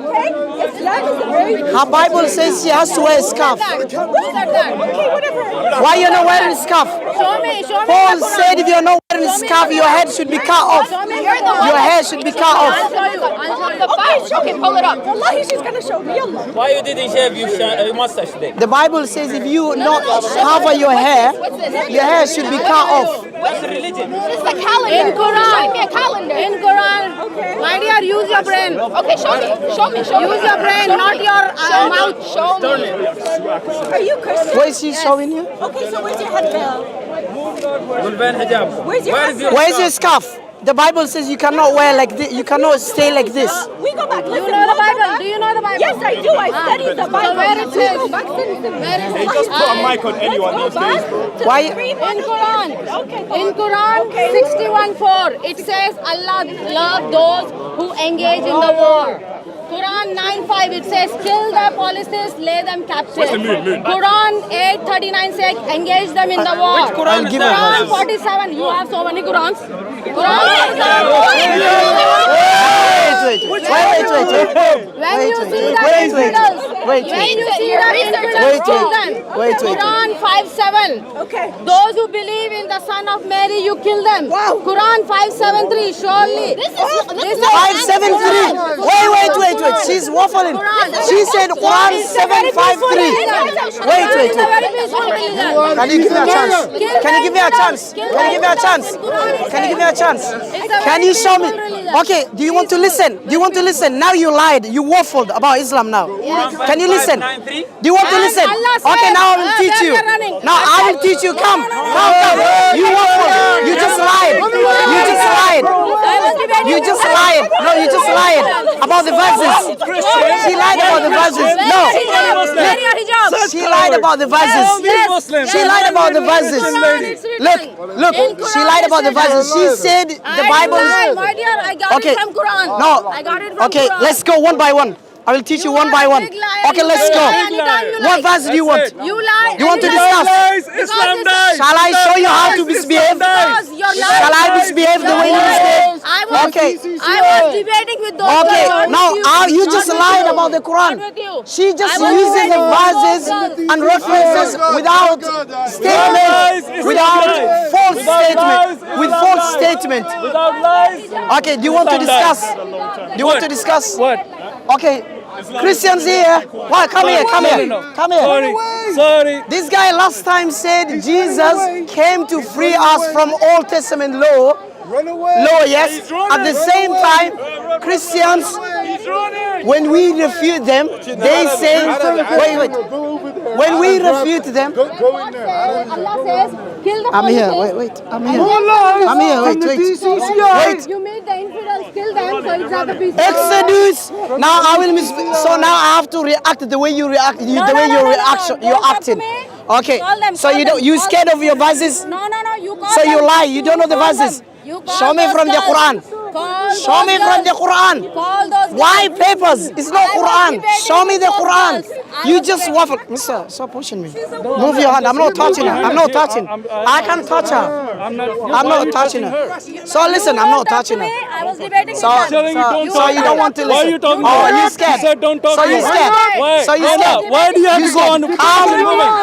okay? Islam is a very... Her Bible says she has to wear a scarf. Okay, whatever. Why you not wearing a scarf? Show me. Paul said if you're not wearing a scarf, your head should be cut off. Your hair should be cut off. I'll show you. Okay, pull it up. Wallahi, she's gonna show me. Allah. Why you didn't shave your mustache today? The Bible says if you not cover your hair should be cut off. What's the religion? It's the calendar. In Quran. Show me a calendar. In Quran. Okay. My dear, use your brain. Okay, show me. Use your brain, not your mouth. Show me. Are you Christian? What is she showing you? Okay, so where's your headband? Where's your husband? Where's your scarf? The Bible says you cannot wear like this. You cannot stay like this. We go back. Do Listen, you know the Bible? Do you know the Bible? Yes, I do. I studied the Bible. So where it says? Go back. Where is it? Just put a mic on anyone Let's these go days. back to Why? In Quran. Okay. In Quran 61:4, it says Allah love those who engage in the war. Quran 9:5, it says kill the policies, lay them captive. Quran 8:39 says engage them in the war. Which Quran is that? Quran 47, you have so many Qurans. Quran Wait. When you see the infidels, Wait. kill them. Wait. Quran 5:7. Okay. Those who believe in the Son of Mary, you kill them. Wow. Quran 5:7:3. Surely. This is 573. Wait. She's waffling. She said Quran 753. Wait. Can you give me a chance? Can you give me a chance? Can you show me? Okay, do you want to listen? Now you lied. You waffled about Islam now. Can you listen? Do you want to listen? Okay, now I will teach you. Now I will teach you. Come. You waffled. You just lied. You just lied. No, you just lied about the verses. She lied about the verses. No. She lied about the verses. She lied about the verses. Look. She lied about the verses. She said the Bible. My dear, I got it from Quran. No. I got it from Okay, Quran. let's go one by one. I will teach you one by one. Okay, let's go. What verse do you want? You lie. You want to discuss? Islam dies. Shall I show you how to misbehave? Shall I misbehave the way you misbehave? Okay. I was debating with those Okay, girls. now you just lied about the Quran. She just uses the verses and references without statement, without false statement, with false statement. Without lies. Okay, do you want to discuss? Do you want to discuss? What? Okay, Christians here. Why? Come here. Sorry. This guy last time said Jesus came to free us from Old Testament law. Law, yes. At the same time, Christians, when we refute them, they say, wait. When we refute them, Allah says, kill the I'm here. polytheists. Wait. I'm here. Wait. Wait. You made the infidels kill them, so it's not a peace. Exodus. Now I will so now I have to react the way you react. The way you're acting. Okay. So you scared of your verses? No. You call So you them. lie. You don't know the call verses. them. You call Show me those from the girls. Quran. Call Show those me from the girls. Quran. Call those Why girls. papers? It's not I was Quran. debating Show me with the those Quran. girls. I You was just debating. waffle. Mister, stop pushing me. Move your hand. I'm not touching her. I'm not touching. I can't touch her. I'm not touching her. So listen, I'm not touching her. I was debating So, with them. telling you don't so talk you to don't her. want to Why are listen. you talking Oh, to her? you scared. You said don't talk So to you her. scared. Why? So you scared. Why do you have You to go on?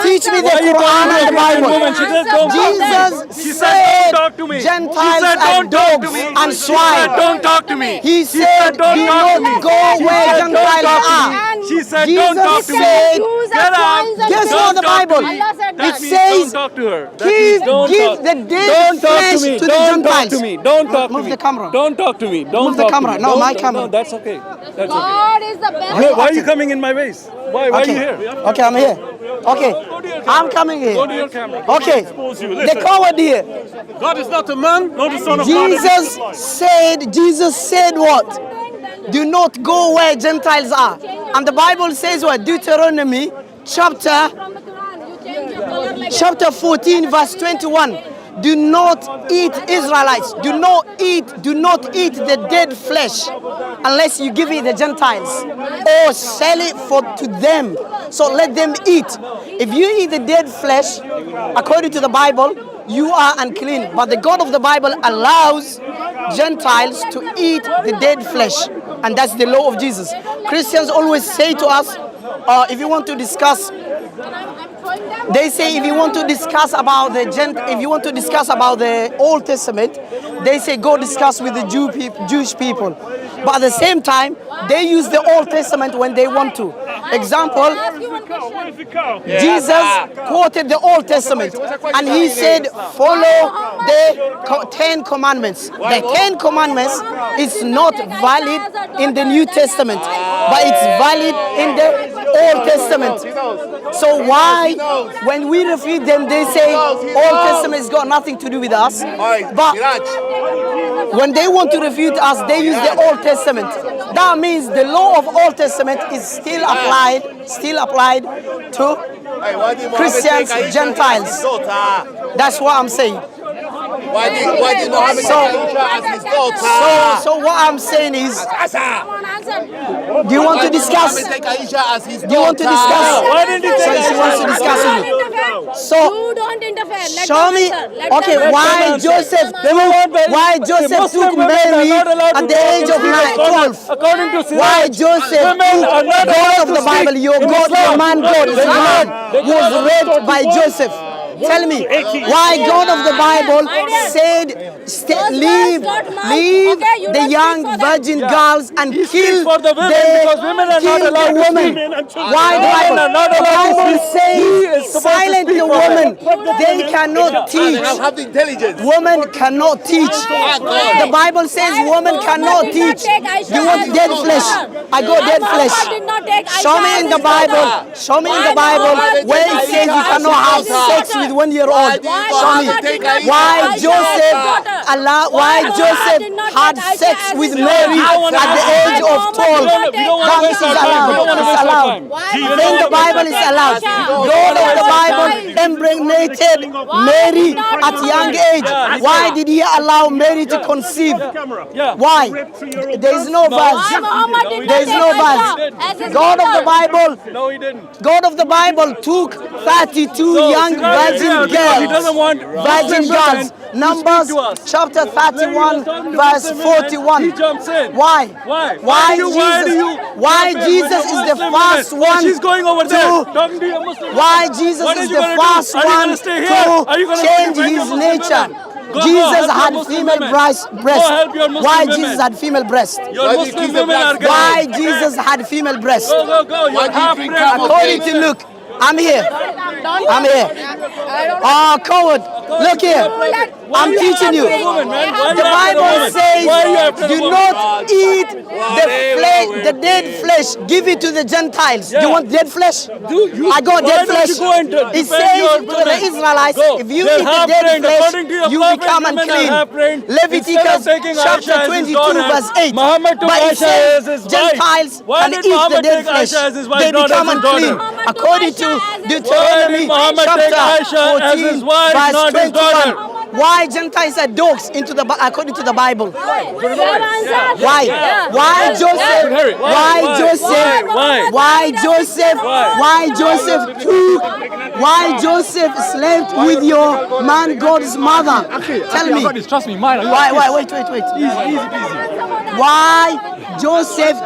Teach me the Why are you Quran talking and the to a Bible. woman? She said don't talk to me. Jesus She said said don't talk to me. Gentiles She said are don't talk to dogs me. and She said swine. don't talk to me. He said, don't do talk to not me. go where said, Gentiles don't talk to are. me. She said Jesus don't talk to me. said, Get out. guess Don't what the talk to Bible? me. Allah said It that. says, Don't talk to her. That give, means don't give talk. the dead Don't talk flesh to me. to the Don't talk Gentiles. to me. Don't talk to Move me. the camera. Don't talk to me. Don't Move the talk camera. to me. No, Don't- my camera. No, that's okay. That's okay. God is the best. Why are you coming in my ways? Why are you here? Okay, I'm here. Okay, I'm coming here. Go to your camera. Okay, the coward here. God is not a man, nor the son of man. Jesus said what? Do not go where Gentiles are. And the Bible says what? Deuteronomy chapter From the Quran, you change your color like chapter 14 verse 21. Do not eat Israelites. Do not eat the dead flesh unless you give it the Gentiles or sell it to them. So let them eat. If you eat the dead flesh, according to the Bible, you are unclean. But the God of the Bible allows Gentiles to eat the dead flesh. and that's the law of Jesus. Christians always say to us, if you want to discuss, they say if you want to discuss about if you want to discuss about the Old Testament, they say go discuss with the Jewish people. But at the same time, they use the Old Testament when they want to. Example, Jesus quoted the Old Testament and he said, follow the 10 commandments. The 10 commandments is not valid in the New Testament, but it's valid in the Old Testament. So why, when we refute them, they say Old Testament has got nothing to do with us. But when they want to refute us, they use the Old Testament. That means the law of Old Testament is still applied to Christians, Gentiles. That's what I'm saying. Why did Muhammad take Aisha as his daughter? So what I'm saying is, do you want to discuss? Muhammad take Aisha as his daughter? Do you want to discuss? Why didn't he take She wants to discuss with me. So You don't interfere. Let show them me, answer. Let okay, them why answer. Joseph took Mary at the age of 12? According to Siraj, Why Joseph took God of the Bible, your God, your man God, is man, was raped by Joseph? Tell me, why God of the Bible said, leave the young virgin girls and kill the woman? Why the Bible says silent the woman? They cannot teach. Have the intelligence. Women cannot teach. The Bible says women cannot teach. You want dead flesh? I got dead flesh. Show me in the Bible. Show me in the Bible where it says you cannot have sex with 1 year old. Show me why Joseph had sex with Mary at the age of 12. That is allowed. It's allowed. In the Bible is allowed. God of the Bible impregnated Mary at young age. Why did he allow Mary to conceive? Why? There is no verse. There is no verse. God of the Bible. No, he didn't. God of the Bible took 32 young virgin He doesn't girls. want Virgin girls. Numbers chapter 31 verse 41. He jumps in. Why? Why? Why Jesus is the first one She's going over there. to Talking to your Muslim. why Jesus What is you the gonna do? first Are you one gonna stay here? Are you to gonna change defend your his Muslim nature. women? Jesus help had your Muslim female women. breast. help your Muslim Why women. Jesus had female breast? Your Muslim women are getting Why Jesus had female breast? Go. Why You're do you half drink pregnant. According to Luke, I'm here. I'm here. Oh, coward. Look here. I'm teaching you. The Bible says do not eat the dead flesh. Give it to the Gentiles. Do you want dead flesh? I got dead flesh. It says to the Israelites, if you eat the dead flesh, you become unclean. Leviticus chapter 22 verse 8. But it says Gentiles can eat the dead flesh. They become unclean. According to Deuteronomy chapter 14 verse 21. Why Gentiles are dogs according to the Bible? Why? Why Joseph? Why Joseph slept with your man God's mother? Tell me. Trust me, mine. Why? Wait. Easy. Why Joseph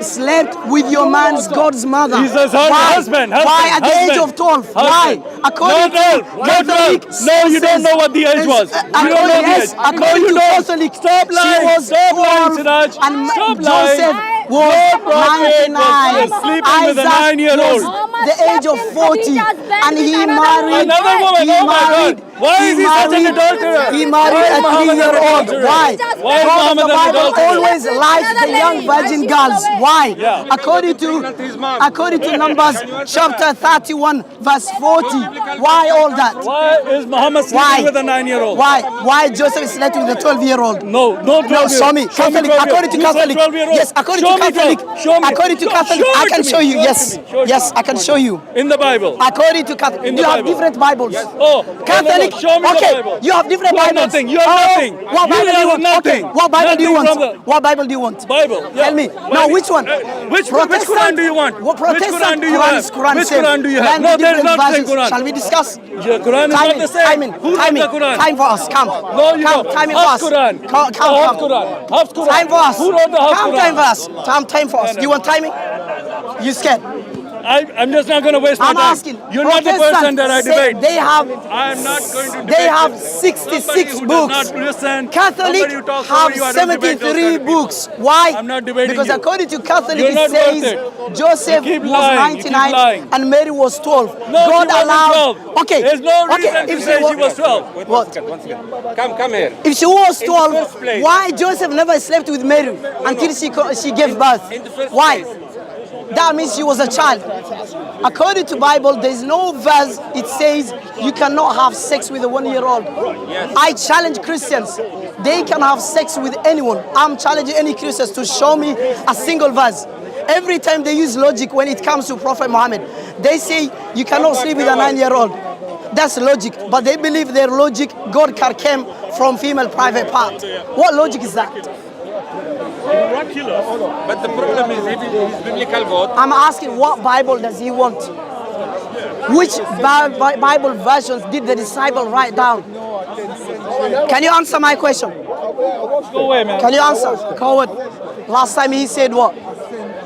slept with your man's God's mother? He's his husband. Why at the age of 12? Why? According to Catholic No, you don't know what the age was. You don't know the age. According to Catholic, Stop lying. she was Stop lying, 12 Siraj. and Stop Joseph lying. was Your prophet 99. was sleeping with a Isaac 9-year-old. was the age of 40 and he married Another woman. Oh my God. Why is he such an adulterer? He married a 3-year-old. Why? Why is God of Muhammad the an Bible adulterer? always likes the young virgin girls. Why? According to Numbers chapter 31 verse 40. Why all that? Why is Muhammad sleeping with a 9-year-old? Why Joseph slept with a 12-year-old? No, 12-year-old. Show me. Catholic. According to Catholic. Yes, according to Catholic. According to Catholic, I can show you. Yes, I can show you. In the Bible. According to Catholic, you have different Bibles. Oh, Catholic speak. Show me the Okay, Bible. you have different You have Bibles. nothing. You have nothing. What You Bible do you have want? nothing. Okay, what Bible do you Nothing want? from What Bible do you want? Bible. Yeah. Tell me. No, which one? Which Quran do you want? What Which Protestant? Quran do you Quran have? is Quran Which same. Quran do you have? Land No, there's different not the same versions. Quran. Shall we discuss? The Quran is not Timing, the same. timing, Who wrote timing. the Quran? Time for us. Come. No, you Come. don't. Timing for Half us. Quran. Come. Half Quran. Half Quran. Time for us. Who wrote the half Come. Quran? Time for us. Time for us. Do you want timing? You scared? I'm just not going to waste my I'm time. asking. You're not the person that I say debate. They have. I'm not going to debate. They have you. 66 Somebody who books. Does not listen. Catholic Somebody who talks have over you, I don't debate those 73 kind of people. books. Why? I'm not debating Because you. according to Catholic, You're it not says worth it. Joseph You keep was lying. You keep 99 lying. and Mary was 12. No, God she wasn't allowed. 12. Okay. There's no okay. reason to If say she she was 12. What? Come here. If she was In the first 12, place. why Joseph never slept with Mary until she gave birth? In the first Why? place. That means she was a child. According to Bible, there is no verse it says you cannot have sex with a 1-year-old. Yes. I challenge Christians. They can have sex with anyone. I'm challenging any Christians to show me a single verse. Every time they use logic when it comes to Prophet Muhammad, they say you cannot sleep with a 9-year-old. That's logic, but they believe their logic, God came from female private part. What logic is that? But the problem is, if it is biblical God, I'm asking, what Bible does he want? Which Bible versions did the disciple write down? Can you answer my question? Go away, man. Can you answer? Coward. Last time he said what?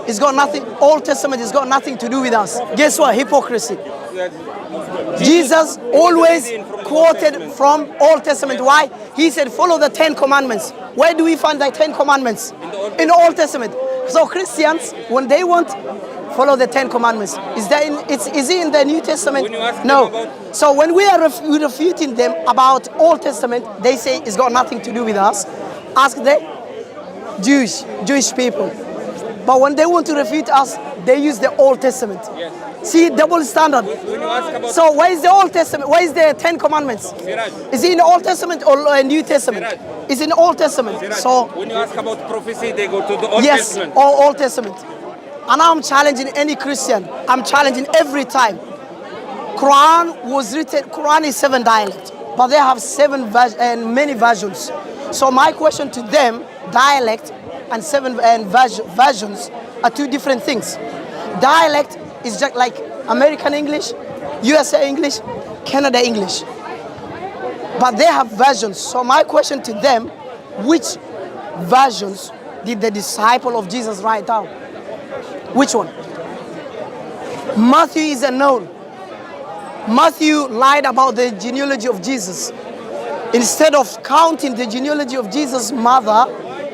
It's got nothing, Old Testament has got nothing to do with us. Guess what? Hypocrisy. Jesus always quoted from Old Testament. Why? He said, follow the 10 commandments. Where do we find the 10 commandments? In the Old Testament. So Christians, when they want, follow the 10 commandments. Is it in the New Testament? When you ask them No. about- So when we are refuting them about Old Testament, they say it's got nothing to do with us. Ask the Jewish people. But when they want to refute us, they use the Old Testament. Yes. See, double standard. When you ask about So where is the Old Testament? Where is the 10 commandments? Siraj, Is it in the Old Testament or New Testament? Siraj. It's in the Old Testament. Siraj, So when you ask about prophecy, they go to the Old yes, Testament. or Old Testament. And I'm challenging any Christian. I'm challenging every time. Quran was written. Quran is 7 dialects, but they have 7 and many versions. So my question to them, dialect and 7 versions are 2 different things. Dialect is just like American English, USA English, Canada English. But they have versions. So my question to them, which versions did the disciple of Jesus write down? Which one? Matthew is unknown. Matthew lied about the genealogy of Jesus. Instead of counting the genealogy of Jesus' mother,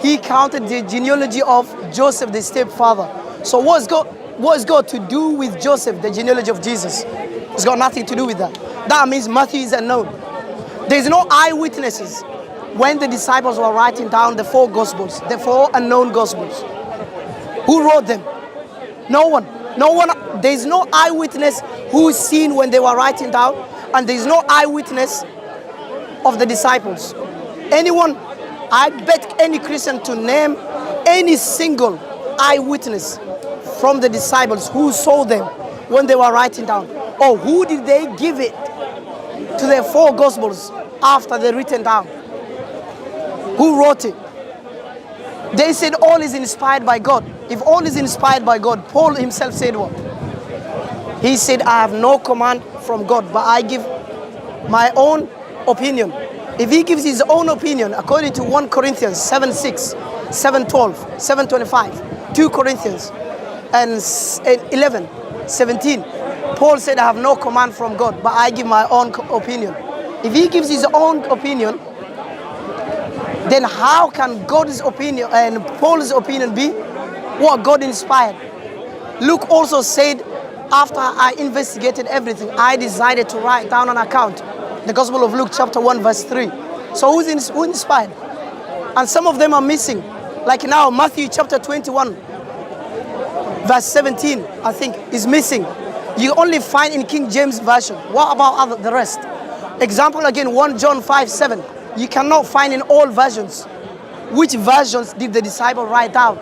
he counted the genealogy of Joseph, the stepfather. So what's got to do with Joseph, the genealogy of Jesus? It's got nothing to do with that. That means Matthew is unknown. There's no eyewitnesses when the disciples were writing down the 4 Gospels, the 4 unknown Gospels. Who wrote them? No one. No one. There's no eyewitness who's seen when they were writing down, and there's no eyewitness of the disciples. Anyone, I bet any Christian to name any single eyewitness from the disciples who saw them when they were writing down. Or who did they give it to their 4 Gospels after they're written down? Who wrote it? They said all is inspired by God. If all is inspired by God, Paul himself said what? He said, I have no command from God, but I give my own opinion. If he gives his own opinion, according to 1 Corinthians 7:6, 7:12, 7:25, 2 Corinthians and 11, 17, Paul said, I have no command from God, but I give my own opinion. If he gives his own opinion, then how can God's opinion and Paul's opinion be what God inspired? Luke also said, after I investigated everything, I decided to write down an account. The Gospel of Luke chapter 1 verse 3. So who inspired? And some of them are missing. Like now Matthew chapter 21 verse 17, I think, is missing. You only find in King James Version. What about the rest? Example again, 1 John 5:7. You cannot find in all versions. Which versions did the disciple write down?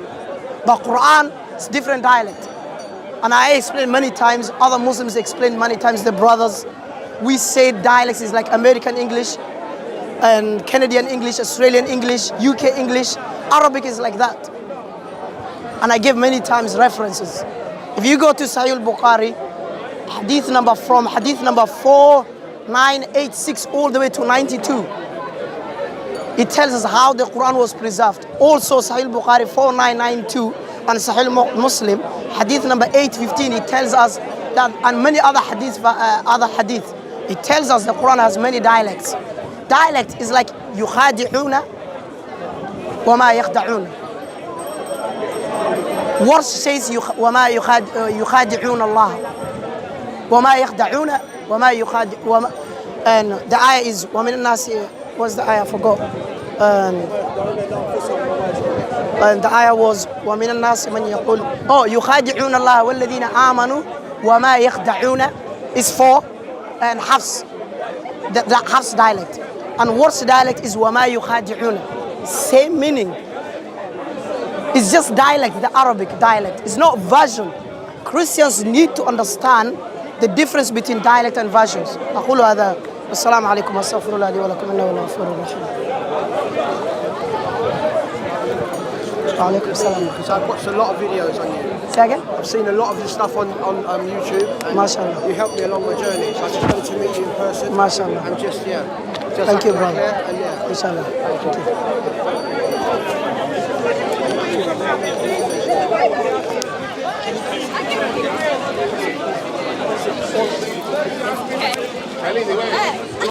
But Quran is different dialect. And I explained many times, other Muslims explained many times, the brothers. we say dialects is like American English and Canadian English, Australian English, UK English. Arabic is like that. And I give many times references. If you go to Sahih al-Bukhari, hadith number 4986 all the way to 92, it tells us how the Quran was preserved. Also Sahih al-Bukhari 4992 and Sahih Muslim, hadith number 815, it tells us that, and many other hadith, it tells us the Quran has many dialects. Dialect is like yukhadi'una wa ma yakhda'una. Worse says وما يخادعون الله وما يخدعون وما يخادع, and the ayah is ومن الناس, what's the ayah? I forgot. And the ayah was ومن الناس من يقول يخادعون الله والذين آمنوا وما يخدعون is for and Hafs, the Hafs dialect. And worse dialect is وما يخادعون, same meaning. It's just dialect, the Arabic dialect. It's not version. Christians need to understand the difference between dialect and versions. أقول هذا. السلام عليكم واستغفر الله لي ولكم إنه هو الغفور الرحيم. وعليكم السلام. Because I've watched a lot of videos on you. Say again? I've seen a lot of your stuff on YouTube. MashaAllah. You helped me along my journey. So I just wanted to meet you in person. MashaAllah. And just Thank you, brother. And Inshallah. Thank you.